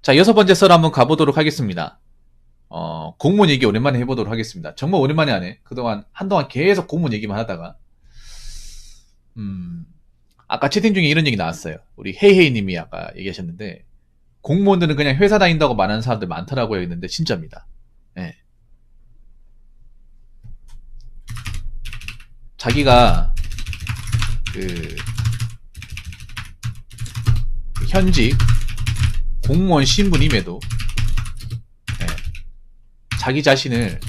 자, 6번째 썰 한번 가보도록 하겠습니다. 공무원 얘기 오랜만에 해보도록 하겠습니다. 정말 오랜만에 하네. 한동안 계속 공무원 얘기만 하다가, 아까 채팅 중에 이런 얘기 나왔어요. 우리 헤이헤이님이 아까 얘기하셨는데, 공무원들은 그냥 회사 다닌다고 말하는 사람들 많더라고요. 했는데, 진짜입니다. 예. 자기가, 현직 공무원 신분임에도, 예, 자기 자신을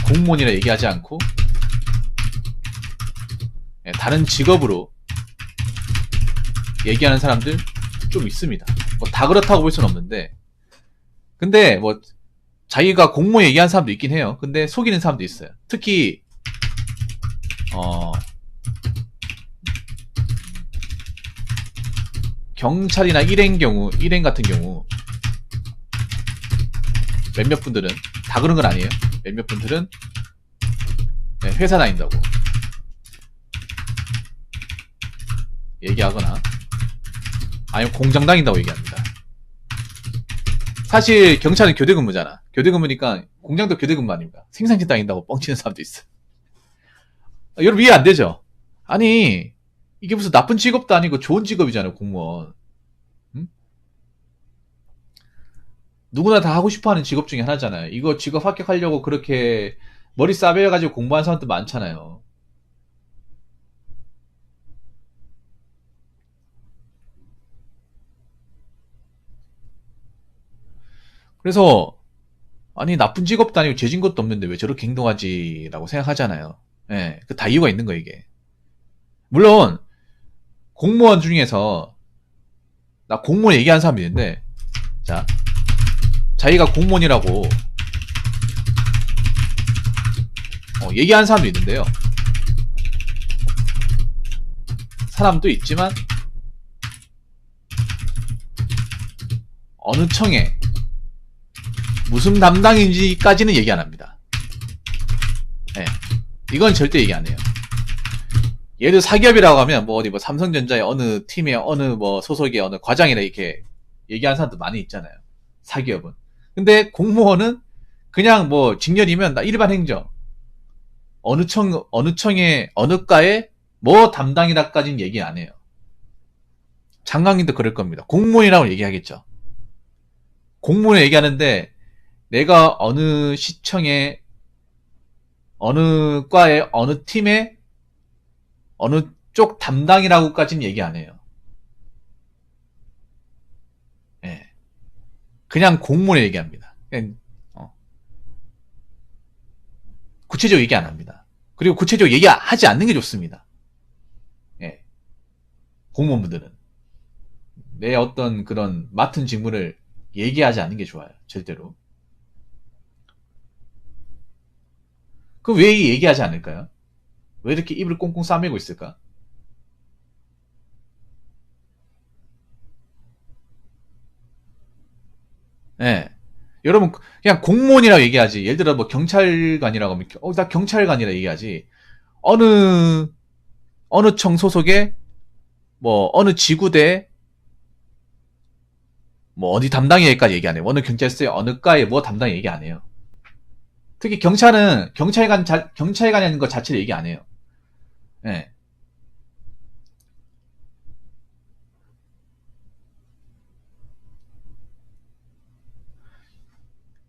공무원이라 얘기하지 않고 다른 직업으로 얘기하는 사람들 좀 있습니다. 뭐 다 그렇다고 볼 수는 없는데, 근데 뭐 자기가 공무원 얘기하는 사람도 있긴 해요. 근데 속이는 사람도 있어요. 특히 경찰이나 일행 같은 경우 몇몇 분들은, 다 그런 건 아니에요. 몇몇 분들은 회사 다닌다고 얘기하거나 아니면 공장 다닌다고 얘기합니다. 사실 경찰은 교대 근무잖아. 교대 근무니까 공장도 교대 근무 아닙니까? 생산직 다닌다고 뻥치는 사람도 있어. 여러분 이해 안 되죠? 아니, 이게 무슨 나쁜 직업도 아니고 좋은 직업이잖아요, 공무원. 응? 누구나 다 하고 싶어하는 직업 중에 하나잖아요. 이거 직업 합격하려고 그렇게 머리 싸매가지고 공부하는 사람도 많잖아요. 그래서 아니, 나쁜 직업도 아니고 죄진 것도 없는데 왜 저렇게 행동하지라고 생각하잖아요. 예, 그 다 이유가 있는 거예요, 이게. 물론 공무원 중에서, 나 공무원 얘기하는 사람이 있는데, 자, 자기가 공무원이라고 얘기하는 사람도 있는데요. 사람도 있지만 어느 청에 무슨 담당인지까지는 얘기 안 합니다. 네, 이건 절대 얘기 안 해요. 예를 들어 사기업이라고 하면 뭐 어디 뭐 삼성전자의 어느 팀의 어느 뭐 소속의 어느 과장이라 이렇게 얘기하는 사람도 많이 있잖아요. 사기업은. 근데 공무원은 그냥 뭐 직렬이면 나 일반 행정, 어느 청의 어느 과에 뭐 담당이라까지는 얘기 안 해요. 장관님도 그럴 겁니다. 공무원이라고 얘기하겠죠. 공무원 얘기하는데 내가 어느 시청에 어느 과에 어느 팀에 어느 쪽 담당이라고까지는 얘기 안 해요. 예. 그냥 공무원 얘기합니다. 그냥, 구체적으로 얘기 안 합니다. 그리고 구체적으로 얘기하지 않는 게 좋습니다. 예. 공무원분들은 내 어떤 그런 맡은 직무를 얘기하지 않는 게 좋아요. 절대로. 그럼 왜 얘기하지 않을까요? 왜 이렇게 입을 꽁꽁 싸매고 있을까? 예. 여러분, 그냥 공무원이라고 얘기하지. 예를 들어 뭐 경찰관이라고 하면, 나 경찰관이라 얘기하지. 어느, 어느 청 소속의, 뭐, 어느 지구대, 뭐, 어디 담당이까지 얘기 안 해요. 어느 경찰서에, 어느 과에 뭐 담당 얘기 안 해요. 특히 경찰은 경찰관이라는 것 자체를 얘기 안 해요. 예.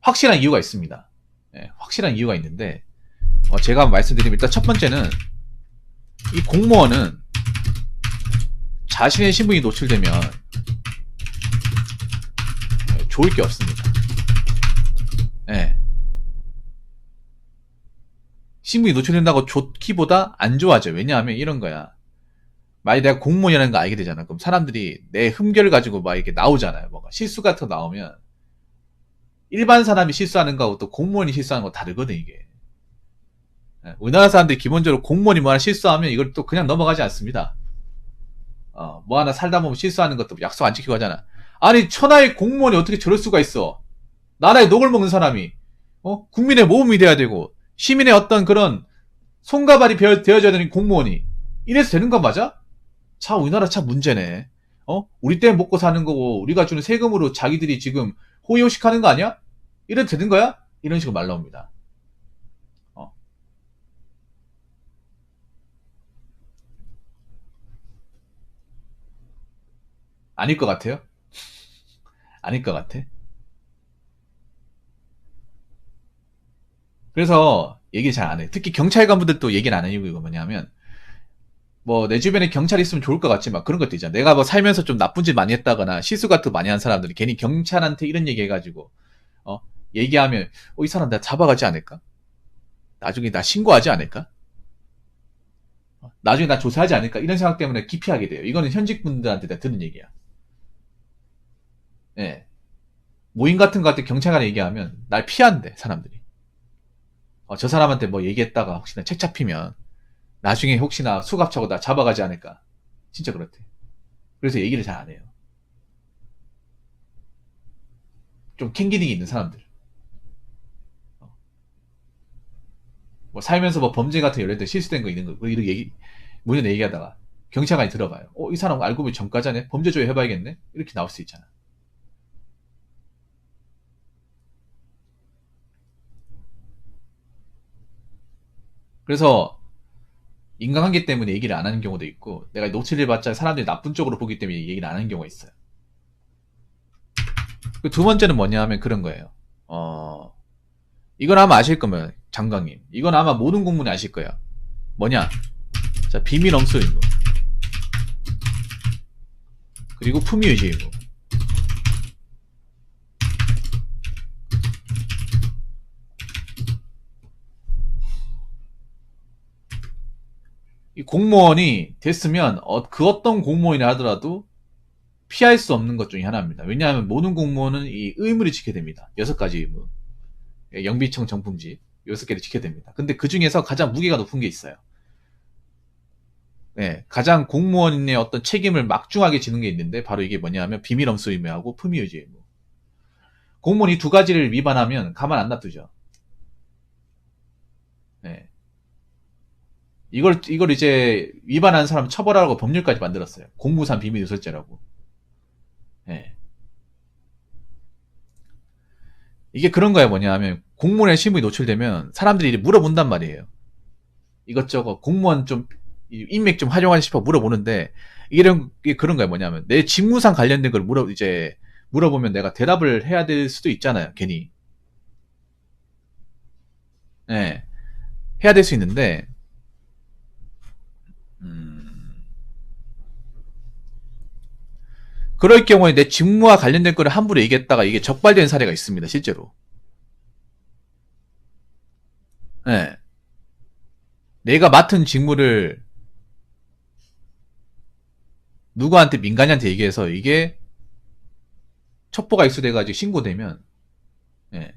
확실한 이유가 있습니다. 예, 확실한 이유가 있는데, 제가 말씀드리면 일단 첫 번째는 이 공무원은 자신의 신분이 노출되면 좋을 게 없습니다. 예. 신분이 노출된다고 좋기보다 안 좋아져. 왜냐하면 이런 거야. 만약에 내가 공무원이라는 거 알게 되잖아. 그럼 사람들이 내 흠결 가지고 막 이렇게 나오잖아요. 뭔가 실수 같은 거 나오면 일반 사람이 실수하는 거하고 또 공무원이 실수하는 거 다르거든, 이게. 우리나라 사람들이 기본적으로 공무원이 뭐 하나 실수하면 이걸 또 그냥 넘어가지 않습니다. 뭐 하나 살다 보면 실수하는 것도 약속 안 지키고 하잖아. 아니, 천하의 공무원이 어떻게 저럴 수가 있어? 나라의 녹을 먹는 사람이, 국민의 모범이 돼야 되고, 시민의 어떤 그런 손과 발이 되어줘야 되는 공무원이 이래서 되는 거 맞아? 참, 우리나라 참 문제네. 우리 때문에 먹고 사는 거고 우리가 주는 세금으로 자기들이 지금 호의호식하는 거 아니야? 이래도 되는 거야? 이런 식으로 말 나옵니다. 아닐 것 같아요? 아닐 것 같아. 그래서 얘기 잘 안 해. 특히 경찰관분들도 얘기를 안 하는 이유가 뭐냐면 뭐 내 주변에 경찰이 있으면 좋을 것 같지만 그런 것도 있잖아. 내가 뭐 살면서 좀 나쁜 짓 많이 했다거나 실수 같은 거 많이 한 사람들이 괜히 경찰한테 이런 얘기 해가지고 어 얘기하면 이 사람 나 잡아가지 않을까? 나중에 나 신고하지 않을까? 나중에 나 조사하지 않을까? 이런 생각 때문에 기피하게 돼요. 이거는 현직 분들한테 다 들은 얘기야. 예. 모임 같은 거 할 때 경찰관이 얘기하면 날 피한대 사람들이. 저 사람한테 뭐 얘기했다가 혹시나 책 잡히면 나중에 혹시나 수갑차고 나 잡아가지 않을까. 진짜 그렇대. 그래서 얘기를 잘 안 해요. 좀 캥기능이 있는 사람들. 뭐 살면서 뭐 범죄 같은 예를 들어 실수된 거 있는 거 이렇게 문제 얘기하다가 경찰관이 들어봐요. 이 사람 알고 보니 전과자네. 범죄 조회 해봐야겠네. 이렇게 나올 수 있잖아. 그래서 인간관계 때문에 얘기를 안 하는 경우도 있고 내가 노출을 받자 사람들이 나쁜 쪽으로 보기 때문에 얘기를 안 하는 경우가 있어요. 두 번째는 뭐냐 하면 그런 거예요. 이건 아마 아실 거면 장관님. 이건 아마 모든 공무원이 아실 거야. 뭐냐? 자, 비밀 엄수 의무. 그리고 품위 유지 의무. 이 공무원이 됐으면 그 어떤 공무원이라 하더라도 피할 수 없는 것 중에 하나입니다. 왜냐하면 모든 공무원은 이 의무를 지켜야 됩니다. 6가지 의무. 영비청 정품지 6개를 지켜야 됩니다. 근데 그 중에서 가장 무게가 높은 게 있어요. 네, 가장 공무원의 어떤 책임을 막중하게 지는 게 있는데 바로 이게 뭐냐면 비밀 엄수 의무하고 품위 유지 의무. 공무원이 2가지를 위반하면 가만 안 놔두죠. 네. 이걸 이제 위반한 사람 처벌하라고 법률까지 만들었어요. 공무상 비밀 누설죄라고. 네. 이게 그런 거야 뭐냐 하면 공무원의 실무에 노출되면 사람들이 물어본단 말이에요. 이것저것 공무원 좀 인맥 좀 활용하고 싶어 물어보는데 이게 그런 거야 뭐냐면 내 직무상 관련된 걸 물어보면 내가 대답을 해야 될 수도 있잖아요. 괜히. 네. 해야 될 수 있는데 그럴 경우에 내 직무와 관련된 거를 함부로 얘기했다가 이게 적발된 사례가 있습니다. 실제로. 네. 내가 맡은 직무를 누구한테 민간인한테 얘기해서 이게 첩보가 입수돼가지고 신고되면 예,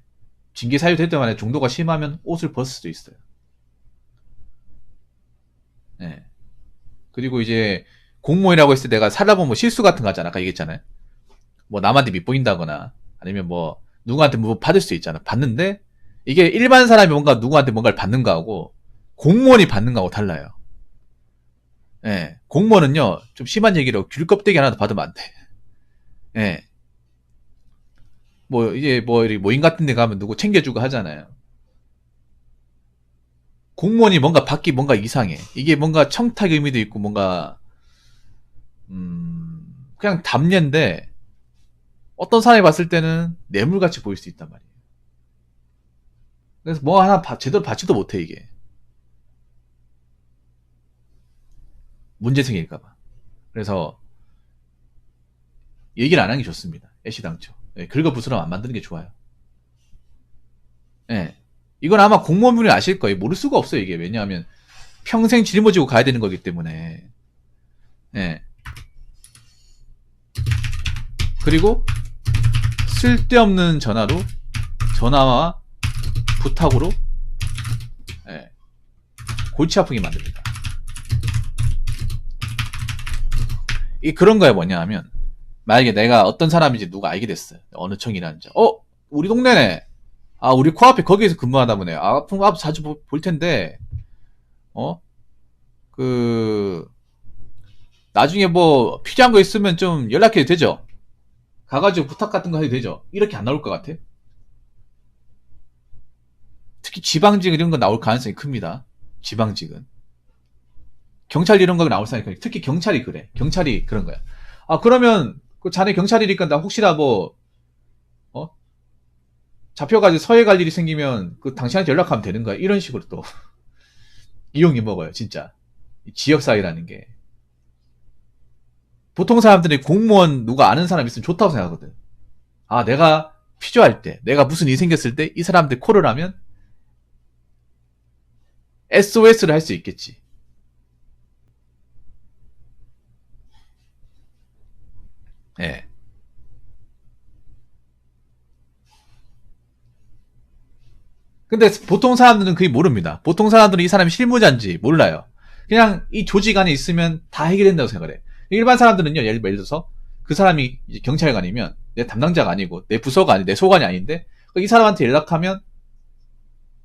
징계 사유 때만에 정도가 심하면 옷을 벗을 수도 있어요. 예. 그리고 이제 공무원이라고 했을 때 내가 살다 보면 뭐 실수 같은 거 하잖아. 아까 얘기했잖아요. 뭐 남한테 밉보인다거나 아니면 뭐 누구한테 뭐 받을 수 있잖아. 받는데 이게 일반 사람이 뭔가 누구한테 뭔가를 받는 거하고 공무원이 받는 거하고 달라요. 예. 공무원은요, 좀 심한 얘기로 귤껍데기 하나 더 받으면 안 돼. 예. 뭐, 이제 뭐, 모임 같은 데 가면 누구 챙겨주고 하잖아요. 공무원이 뭔가 받기 뭔가 이상해. 이게 뭔가 청탁 의미도 있고 뭔가, 그냥 담례인데, 어떤 사람이 봤을 때는 뇌물같이 보일 수 있단 말이에요. 그래서 뭐 하나 제대로 받지도 못해, 이게. 문제 생길까봐. 그래서, 얘기를 안 하는 게 좋습니다. 애시당초. 예, 긁어부스럼 안 만드는 게 좋아요. 예. 이건 아마 공무원분이 아실 거예요. 모를 수가 없어요, 이게. 왜냐하면 평생 짊어지고 가야 되는 거기 때문에. 예. 그리고 쓸데없는 전화와 부탁으로 예. 골치 아프게 만듭니다. 이 그런 거야 뭐냐 하면 만약에 내가 어떤 사람인지 누가 알게 됐어요. 어느 청이라는지. 우리 동네네. 우리 코앞에 거기에서 근무하다 보네. 앞으로 자주 볼 텐데, 어? 그, 나중에 뭐 필요한 거 있으면 좀 연락해도 되죠. 가가지고 부탁 같은 거 해도 되죠. 이렇게 안 나올 것 같아. 특히 지방직 이런 거 나올 가능성이 큽니다. 지방직은. 경찰 이런 거 나올 사람이 커요. 특히 경찰이 그래. 경찰이 그런 거야. 아, 그러면 그 자네 경찰이니까 나 혹시나 뭐 어? 잡혀가지고 서해 갈 일이 생기면 그 당신한테 연락하면 되는 거야. 이런 식으로 또 이용이 먹어요. 진짜. 지역사회라는 게. 보통 사람들이 공무원 누가 아는 사람 있으면 좋다고 생각하거든. 아, 내가 필요할 때, 내가 무슨 일이 생겼을 때 이 사람한테 콜을 하면 SOS를 할 수 있겠지. 예. 근데 보통 사람들은 그게 모릅니다. 보통 사람들은 이 사람이 실무자인지 몰라요. 그냥 이 조직 안에 있으면 다 해결된다고 생각을 해. 일반 사람들은요, 예를 들어서 그 사람이 이제 경찰관이면 내 담당자가 아니고 내 부서가 아니 내 소관이 아닌데 이 사람한테 연락하면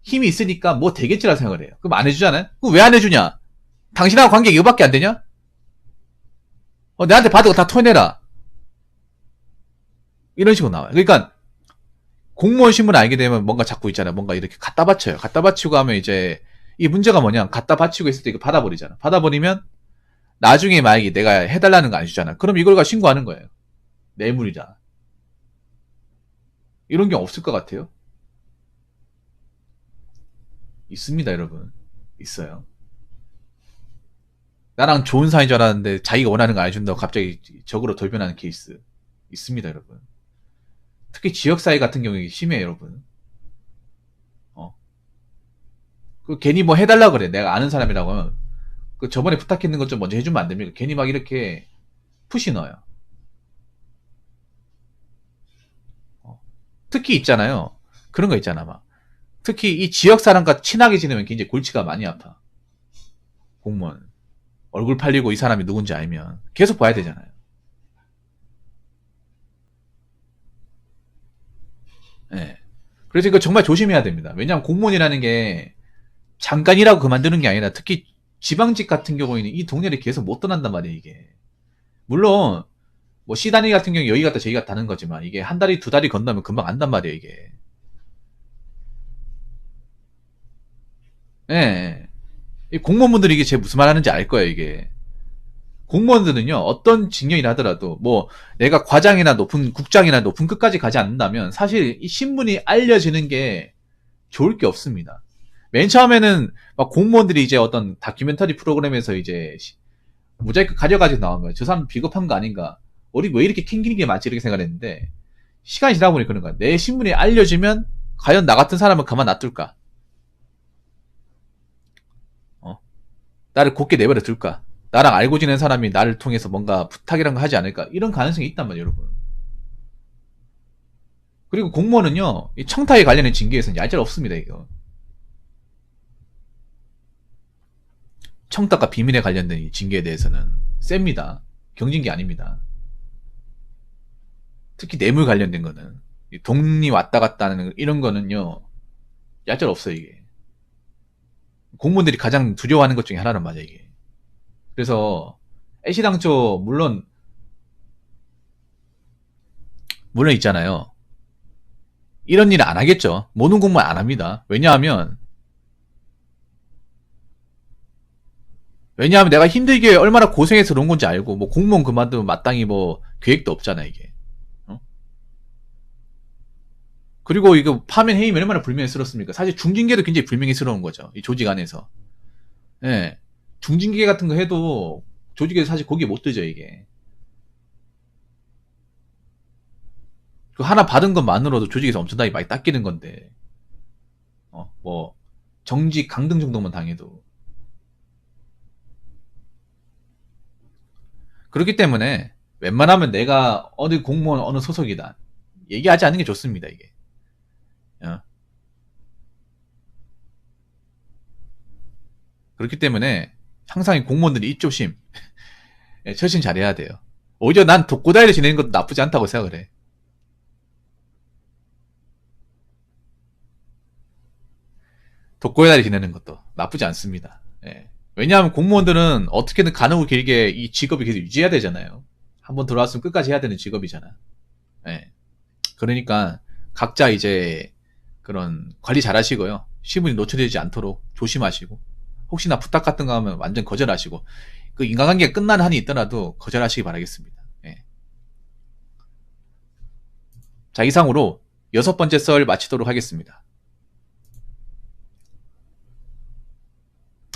힘이 있으니까 뭐 되겠지라 생각을 해요. 그럼 안 해주잖아요? 그럼 왜 안 해주냐? 당신하고 관계 이거밖에 안 되냐? 내한테 받은 거 다 토해내라. 이런 식으로 나와요. 그러니까 공무원 신문을 알게 되면 뭔가 자꾸 있잖아요. 뭔가 이렇게 갖다 바쳐요. 갖다 바치고 하면 이제 이 문제가 뭐냐? 갖다 바치고 있을 때 이거 받아버리잖아. 받아버리면 나중에 만약에 내가 해달라는 거 안 주잖아. 그럼 이걸 가 신고하는 거예요. 뇌물이다. 이런 게 없을 것 같아요. 있습니다, 여러분. 있어요. 나랑 좋은 사이인 줄 알았는데 자기가 원하는 거 안 해준다고 갑자기 적으로 돌변하는 케이스 있습니다, 여러분. 특히 지역사회 같은 경우에 심해요, 여러분. 그 괜히 뭐 해달라 그래. 내가 아는 사람이라고 하면 그 저번에 부탁했는 것 좀 먼저 해주면 안 됩니까? 괜히 막 이렇게 푸시 넣어요. 특히 있잖아요. 그런 거 있잖아, 막. 특히 이 지역 사람과 친하게 지내면 굉장히 골치가 많이 아파. 공무원. 얼굴 팔리고 이 사람이 누군지 알면 계속 봐야 되잖아요. 예. 그래서 이거 정말 조심해야 됩니다. 왜냐하면 공무원이라는 게 잠깐이라고 그만두는 게 아니라 특히 지방직 같은 경우에는 이 동네를 계속 못 떠난단 말이에요, 이게. 물론 뭐 시단위 같은 경우 여기 갔다 저기 갔다 하는 거지만 이게 한 달이 두 달이 건너면 금방 안단 말이에요, 이게. 예. 이 공무원분들이 이게 제 무슨 말 하는지 알 거예요, 이게. 공무원들은요, 어떤 직렬이나 하더라도, 뭐, 내가 과장이나 높은, 국장이나 높은 끝까지 가지 않는다면, 사실 이 신분이 알려지는 게 좋을 게 없습니다. 맨 처음에는 막 공무원들이 이제 어떤 다큐멘터리 프로그램에서 이제 모자이크 가려가지고 나온 거예요. 저 사람 비겁한 거 아닌가? 우리 왜 이렇게 캥기는 게 맞지? 이렇게 생각했는데, 시간이 지나다 보니 그런 거야. 내 신분이 알려지면, 과연 나 같은 사람을 가만 놔둘까? 어? 나를 곱게 내버려 둘까? 나랑 알고 지낸 사람이 나를 통해서 뭔가 부탁이란 거 하지 않을까? 이런 가능성이 있단 말이에요, 여러분. 그리고 공무원은요, 이 청탁에 관련된 징계에서는 얄짤 없습니다, 이거. 청탁과 비밀에 관련된 이 징계에 대해서는 셉니다. 경징계 아닙니다. 특히 뇌물 관련된 거는. 돈이 왔다 갔다 하는 이런 거는요, 얄짤 없어요, 이게. 공무원들이 가장 두려워하는 것 중에 하나란 말이야, 이게. 그래서, 애시당초, 물론 있잖아요. 이런 일을 안 하겠죠. 모든 공무원 안 합니다. 왜냐하면 내가 힘들게 얼마나 고생해서 그런 건지 알고, 뭐 공무원 그만두면 마땅히 뭐 계획도 없잖아, 이게. 어? 그리고 이거 파면 해임이 얼마나 불명예스럽습니까? 사실 중징계도 굉장히 불명예스러운 거죠. 이 조직 안에서. 예. 중징계 같은 거 해도 조직에서 사실 거기에 못 들죠, 이게. 그 하나 받은 것만으로도 조직에서 엄청나게 많이 닦이는 건데, 뭐, 정직 강등 정도만 당해도. 그렇기 때문에 웬만하면 내가 어느 공무원 어느 소속이다 얘기하지 않는 게 좋습니다, 이게. 어. 그렇기 때문에 항상 이 공무원들이 이조심 예, 처신 잘해야 돼요. 오히려 난 독고다이를 지내는 것도 나쁘지 않다고 생각을 해. 독고다이를 지내는 것도 나쁘지 않습니다. 예. 왜냐하면 공무원들은 어떻게든 가능하고 길게 이 직업이 계속 유지해야 되잖아요. 한번 들어왔으면 끝까지 해야 되는 직업이잖아. 예. 그러니까 각자 이제 그런 관리 잘 하시고요. 신분이 노출되지 않도록 조심하시고, 혹시나 부탁 같은 거 하면 완전 거절하시고, 그 인간관계가 끝나는 한이 있더라도 거절하시기 바라겠습니다. 예. 자, 이상으로 6번째 썰 마치도록 하겠습니다.